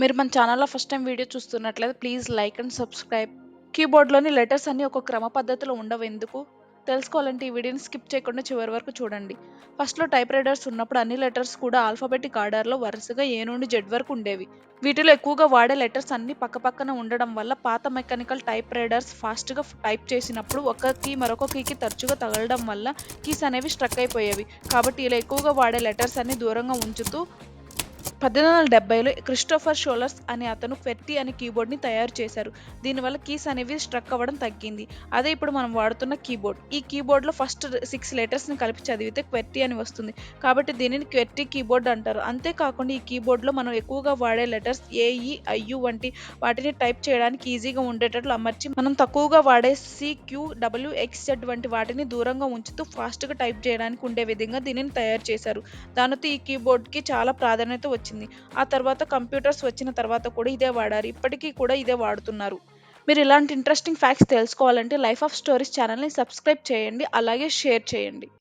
మీరు మన ఛానల్‌లో ఫస్ట్ టైమ్ వీడియో చూస్తున్నట్లయితే ప్లీజ్ లైక్ అండ్ సబ్స్క్రైబ్. కీబోర్డ్‌లోని లెటర్స్ అన్నీ ఒక క్రమ పద్ధతిలో ఉండవెందుకు? తెలుసుకోవాలంటే ఈ వీడియోని స్కిప్ చేయకుండా చివరి వరకు చూడండి. ఫస్ట్‌లో టైప్ రైటర్స్ ఉన్నప్పుడు అన్ని లెటర్స్ కూడా ఆల్ఫాబెటిక్ ఆర్డర్‌లో వరుసగా ఏ నుండి జెడ్ వరకు ఉండేవి. వీటిలో ఎక్కువగా వాడే లెటర్స్ అన్నీ పక్కపక్కన ఉండడం వల్ల పాత మెకానికల్ టైప్ రైటర్స్ ఫాస్ట్‌గా టైప్ చేసినప్పుడు ఒక కీ మరొక కీకి తరచుగా తగలడం వల్ల కీస్ అనేవి స్ట్రక్ అయిపోయేవి. కాబట్టి ఇలా ఎక్కువగా వాడే లెటర్స్ అన్ని దూరంగా ఉంచుతూ 1870లో క్రిస్టోఫర్ షోలర్స్ అనే అతను క్వెర్టీ అనే కీబోర్డ్‌ని తయారు చేశారు. దీనివల్ల కీస్ అనేవి స్ట్రక్ అవ్వడం తగ్గింది. అదే ఇప్పుడు మనం వాడుతున్న కీబోర్డ్. ఈ కీబోర్డ్‌లో ఫస్ట్ 6 లెటర్స్‌ని కలిపి చదివితే క్వెర్టీ అని వస్తుంది. కాబట్టి దీనిని క్వెర్టీ కీబోర్డ్ అంటారు. అంతేకాకుండా ఈ కీబోర్డ్‌లో మనం ఎక్కువగా వాడే లెటర్స్ ఏ, ఈ, ఐ, యు వంటి వాటిని టైప్ చేయడానికి ఈజీగా ఉండేటట్లు అమర్చి, మనం తక్కువగా వాడే C, Q, W, X, Z వంటి వాటిని దూరంగా ఉంచుతూ ఫాస్ట్‌గా టైప్ చేయడానికి ఉండే విధంగా దీనిని తయారు చేశారు. దానితో ఈ కీబోర్డ్‌కి చాలా ప్రాధాన్యత వచ్చింది. ఆ తర్వాత కంప్యూటర్స్ వచ్చిన తర్వాత కూడా ఇదే వాడారు. ఇప్పటికి కూడా ఇదే వాడుతున్నారు. మీరు ఇలాంటి ఇంట్రెస్టింగ్ ఫ్యాక్ట్స్ తెలుసుకోవాలంటే లైఫ్ ఆఫ్ స్టోరీస్ ఛానల్‌ని సబ్స్క్రైబ్ చేయండి. అలాగే షేర్ చేయండి.